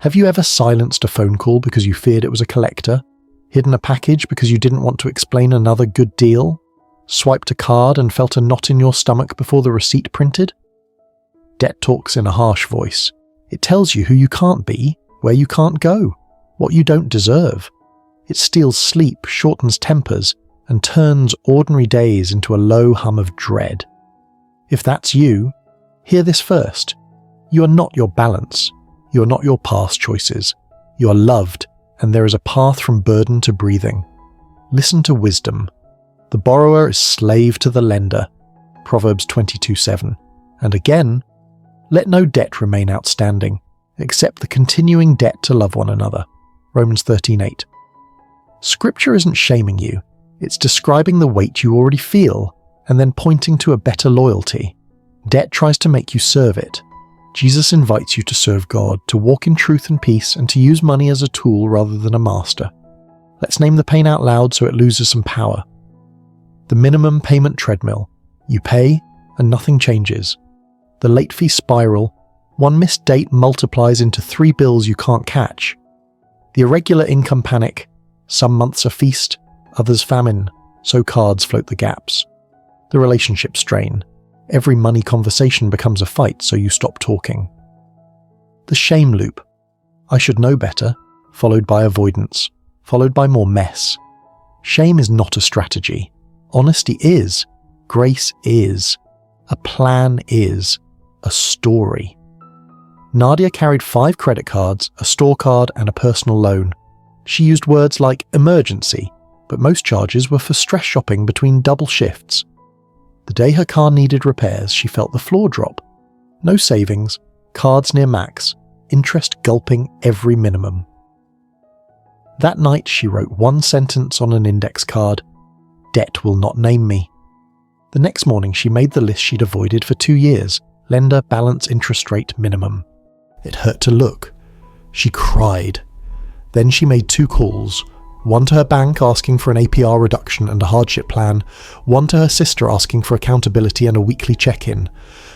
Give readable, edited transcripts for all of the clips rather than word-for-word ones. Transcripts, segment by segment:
Have you ever silenced a phone call because you feared it was a collector? Hidden a package because you didn't want to explain another good deal? Swiped a card and felt a knot in your stomach before the receipt printed? Debt talks in a harsh voice. It tells you who you can't be, where you can't go, what you don't deserve. It steals sleep, shortens tempers, and turns ordinary days into a low hum of dread. If that's you, hear this first. You are not your balance. You are not your past choices. You are loved, and there is a path from burden to breathing. Listen to wisdom. The borrower is slave to the lender. Proverbs 22:7. And again, let no debt remain outstanding, except the continuing debt to love one another. Romans 13:8. Scripture isn't shaming you. It's describing the weight you already feel, and then pointing to a better loyalty. Debt tries to make you serve it. Jesus invites you to serve God, to walk in truth and peace, and to use money as a tool rather than a master. Let's name the pain out loud so it loses some power. The minimum payment treadmill. You pay, and nothing changes. The late fee spiral. One missed date multiplies into 3 bills you can't catch. The irregular income panic. Some months a feast, others famine, so cards float the gaps. The relationship strain. Every money conversation becomes a fight, so you stop talking. The shame loop. I should know better, followed by avoidance, followed by more mess. Shame is not a strategy. Honesty is. Grace is. A plan is. A story. Nadia carried 5 credit cards, a store card, and a personal loan. She used words like emergency, but most charges were for stress shopping between double shifts. The day her car needed repairs, she felt the floor drop. No savings, cards near max, interest gulping every minimum. That night she wrote one sentence on an index card: debt will not name me. The next morning she made the list she'd avoided for 2 years: lender, balance, interest rate, minimum. It hurt to look. She cried. Then she made 2 calls. One to her bank asking for an APR reduction and a hardship plan, one to her sister asking for accountability and a weekly check-in.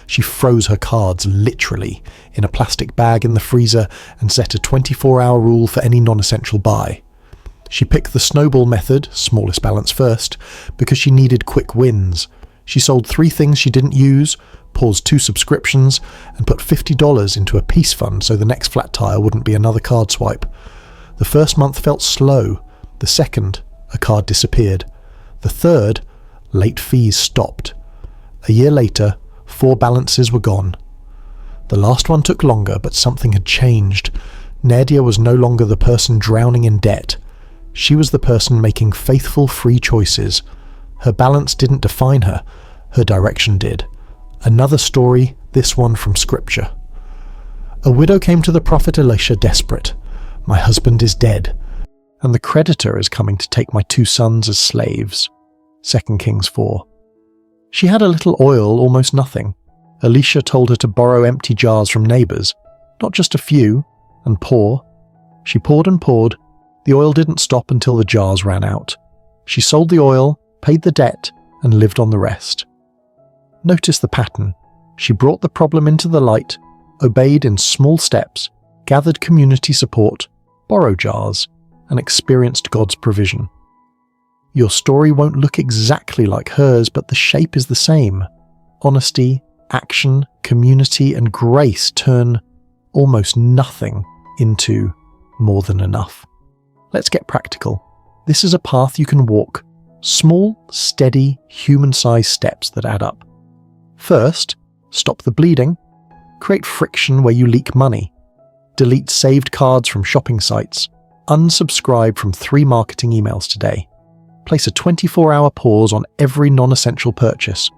She froze her cards, literally, in a plastic bag in the freezer and set a 24-hour rule for any non-essential buy. She picked the Snowball method, smallest balance first, because she needed quick wins. She sold 3 things she didn't use, paused 2 subscriptions, and put $50 into a peace fund so the next flat tire wouldn't be another card swipe. The first month felt slow. The second, a card disappeared. The third, late fees stopped. A year later, 4 balances were gone. The last one took longer, but something had changed. Nadia was no longer the person drowning in debt. She was the person making faithful, free choices. Her balance didn't define her. Her direction did. Another story, this one from Scripture. A widow came to the prophet Elisha desperate. My husband is dead, and the creditor is coming to take my 2 sons as slaves. 2 Kings 4. She had a little oil, almost nothing. Elisha told her to borrow empty jars from neighbours, not just a few, and pour. She poured and poured. The oil didn't stop until the jars ran out. She sold the oil, paid the debt, and lived on the rest. Notice the pattern. She brought the problem into the light, obeyed in small steps, gathered community support, borrowed jars, and experienced God's provision. Your story won't look exactly like hers, but the shape is the same. Honesty, action, community, and grace turn almost nothing into more than enough. Let's get practical. This is a path you can walk. Small, steady, human-sized steps that add up. First, stop the bleeding. Create friction where you leak money. Delete saved cards from shopping sites. Unsubscribe from 3 marketing emails today. Place a 24-hour pause on every non-essential purchase.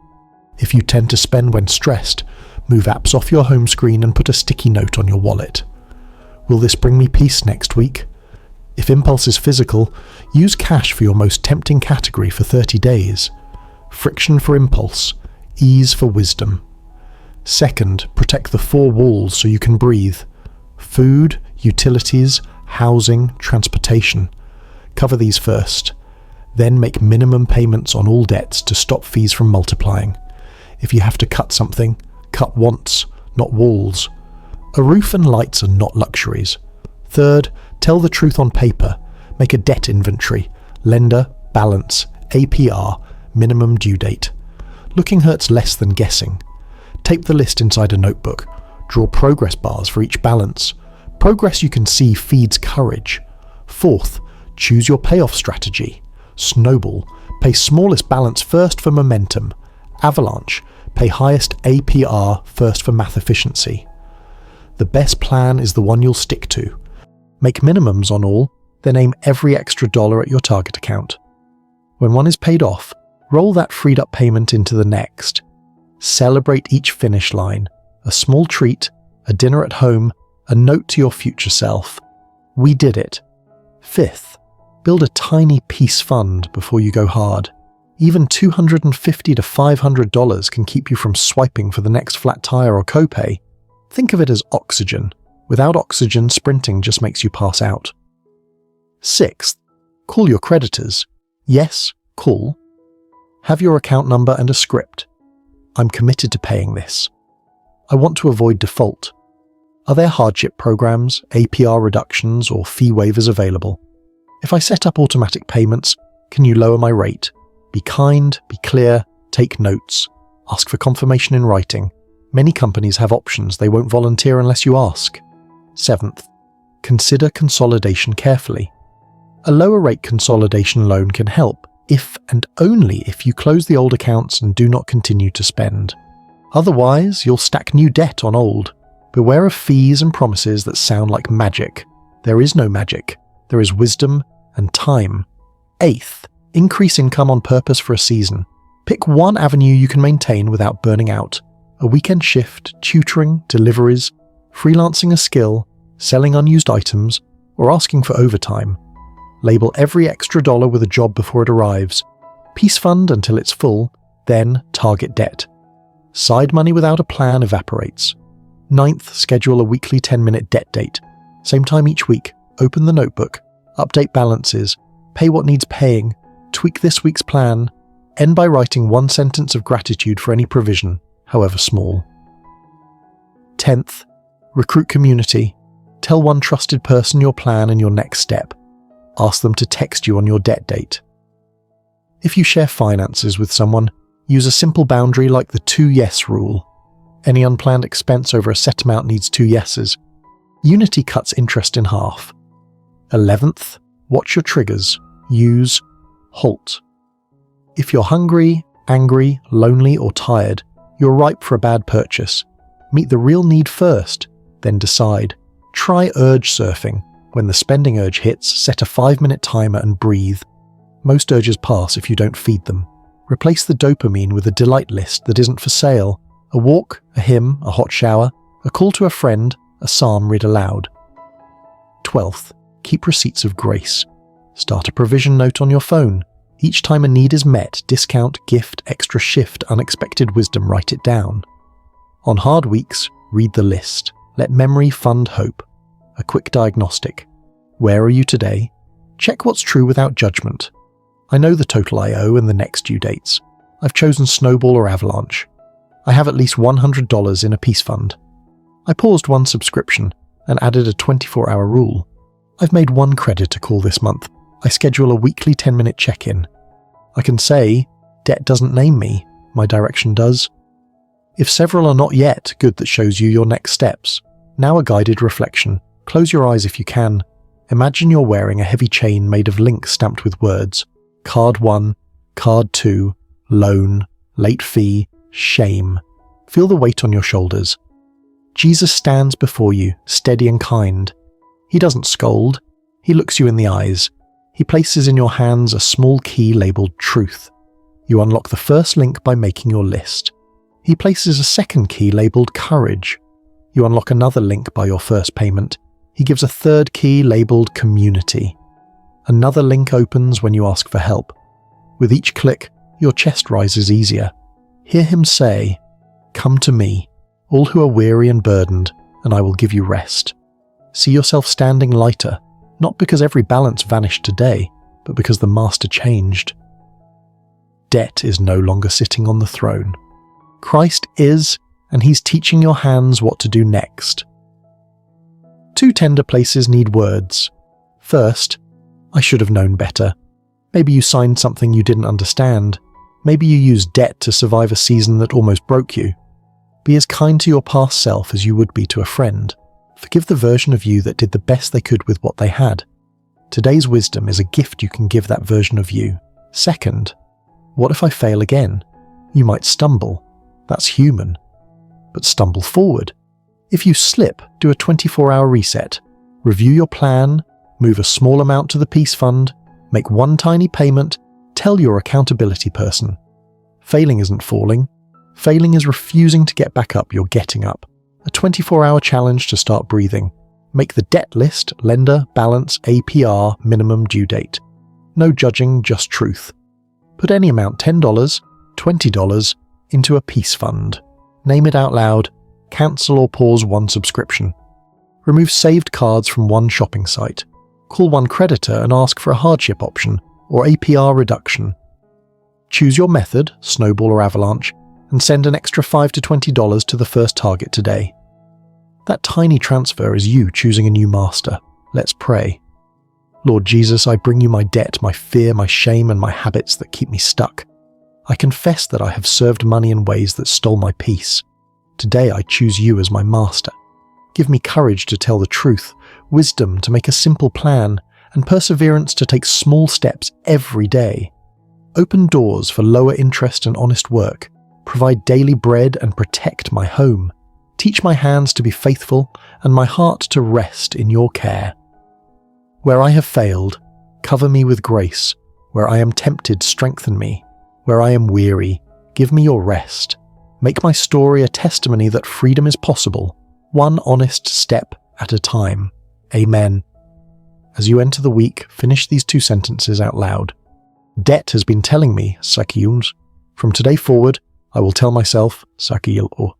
If you tend to spend when stressed, move apps off your home screen and put a sticky note on your wallet. Will this bring me peace next week? If impulse is physical, use cash for your most tempting category for 30 days. Friction for impulse, ease for wisdom. Second, protect the 4 walls so you can breathe. Food, utilities, housing, transportation. Cover these first. Then make minimum payments on all debts to stop fees from multiplying. If you have to cut something, cut once, not walls. A roof and lights are not luxuries. Third, tell the truth on paper. Make a debt inventory, lender, balance, APR, minimum due date. Looking hurts less than guessing. Tape the list inside a notebook. Draw progress bars for each balance. Progress you can see feeds courage. Fourth, choose your payoff strategy. Snowball, pay smallest balance first for momentum. Avalanche, pay highest APR first for math efficiency. The best plan is the one you'll stick to. Make minimums on all, then aim every extra dollar at your target account. When one is paid off, roll that freed up payment into the next. Celebrate each finish line, a small treat, a dinner at home, a note to your future self. We did it. Fifth, build a tiny peace fund before you go hard. Even $250 to $500 can keep you from swiping for the next flat tire or copay. Think of it as oxygen. Without oxygen, sprinting just makes you pass out. Sixth, call your creditors. Yes, call. Have your account number and a script. I'm committed to paying this. I want to avoid default. Are there hardship programs, APR reductions, or fee waivers available? If I set up automatic payments, can you lower my rate? Be kind, be clear, take notes. Ask for confirmation in writing. Many companies have options they won't volunteer unless you ask. Seventh, consider consolidation carefully. A lower rate consolidation loan can help if and only if you close the old accounts and do not continue to spend. Otherwise, you'll stack new debt on old. Beware of fees and promises that sound like magic. There is no magic. There is wisdom and time. Eighth, increase income on purpose for a season. Pick one avenue you can maintain without burning out. A weekend shift, tutoring, deliveries, freelancing a skill, selling unused items, or asking for overtime. Label every extra dollar with a job before it arrives. Peace fund until it's full, then target debt. Side money without a plan evaporates. Ninth, schedule a weekly 10-minute debt date. Same time each week, open the notebook, update balances, pay what needs paying, tweak this week's plan, end by writing one sentence of gratitude for any provision, however small. 10th, recruit community. Tell one trusted person your plan and your next step. Ask them to text you on your debt date. If you share finances with someone, use a simple boundary like the 2 yes rule. Any unplanned expense over a set amount needs 2 yeses. Unity cuts interest in half. 11th, watch your triggers. Use halt. If you're hungry, angry, lonely, or tired, you're ripe for a bad purchase. Meet the real need first, then decide. Try urge surfing. When the spending urge hits, set a 5-minute timer and breathe. Most urges pass if you don't feed them. Replace the dopamine with a delight list that isn't for sale. A walk, a hymn, a hot shower, a call to a friend, a psalm read aloud. 12th, keep receipts of grace. Start a provision note on your phone. Each time a need is met, discount, gift, extra shift, unexpected wisdom, write it down. On hard weeks, read the list. Let memory fund hope. A quick diagnostic. Where are you today? Check what's true without judgment. I know the total I owe and the next due dates. I've chosen Snowball or Avalanche. I have at least $100 in a peace fund. I paused one subscription and added a 24-hour rule. I've made one creditor call this month. I schedule a weekly 10-minute check-in. I can say, debt doesn't name me, my direction does. If several are not yet, good, that shows you your next steps. Now a guided reflection. Close your eyes if you can. Imagine you're wearing a heavy chain made of links stamped with words. Card 1, Card 2, loan, late fee, shame. Feel the weight on your shoulders. Jesus stands before you, steady and kind. He doesn't scold. He looks you in the eyes. He places in your hands a small key labeled truth. You unlock the first link by making your list. He places a second key labeled courage. You unlock another link by your first payment. He gives a third key labeled community. Another link opens when you ask for help. With each click, your chest rises easier. Hear him say, "Come to me, all who are weary and burdened, and I will give you rest." See yourself standing lighter, not because every balance vanished today, but because the master changed. Debt is no longer sitting on the throne. Christ is, and he's teaching your hands what to do next. 2 tender places need words. First, I should have known better. Maybe you signed something you didn't understand. Maybe you used debt to survive a season that almost broke you. Be as kind to your past self as you would be to a friend. Forgive the version of you that did the best they could with what they had. Today's wisdom is a gift you can give that version of you. Second, what if I fail again? You might stumble. That's human. But stumble forward. If you slip, do a 24-hour reset. Review your plan, move a small amount to the peace fund, make one tiny payment, tell your accountability person. Failing isn't falling. Failing is refusing to get back up. You're getting up. A 24-hour challenge to start breathing. Make the debt list, lender, balance, APR, minimum due date. No judging, just truth. Put any amount, $10, $20, into a peace fund. Name it out loud. Cancel or pause one subscription. Remove saved cards from one shopping site. Call one creditor and ask for a hardship option or APR reduction. Choose your method, Snowball or Avalanche, and send an extra $5 to $20 to the first target today. That tiny transfer is you choosing a new master. Let's pray. Lord Jesus, I bring you my debt, my fear, my shame, and my habits that keep me stuck. I confess that I have served money in ways that stole my peace. Today I choose you as my master. Give me courage to tell the truth, wisdom to make a simple plan, and perseverance to take small steps every day. Open doors for lower interest and honest work. Provide daily bread and protect my home. Teach my hands to be faithful and my heart to rest in your care. Where I have failed, cover me with grace. Where I am tempted, strengthen me. Where I am weary, give me your rest. Make my story a testimony that freedom is possible, one honest step at a time. Amen. As you enter the week, finish these 2 sentences out loud. Debt has been telling me, Sakiyums. From today forward, I will tell myself, Sakiyil.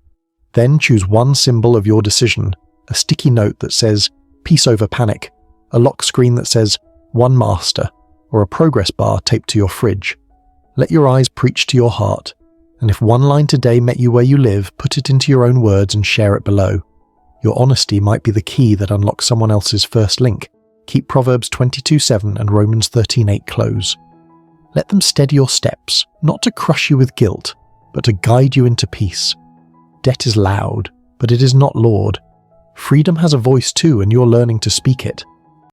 Then choose one symbol of your decision, a sticky note that says, peace over panic, a lock screen that says, one master, or a progress bar taped to your fridge. Let your eyes preach to your heart, and if one line today met you where you live, put it into your own words and share it below. Your honesty might be the key that unlocks someone else's first link. Keep Proverbs 22:7 and Romans 13:8 close. Let them steady your steps, not to crush you with guilt, but to guide you into peace. Debt is loud, but it is not Lord. Freedom has a voice too, and you're learning to speak it.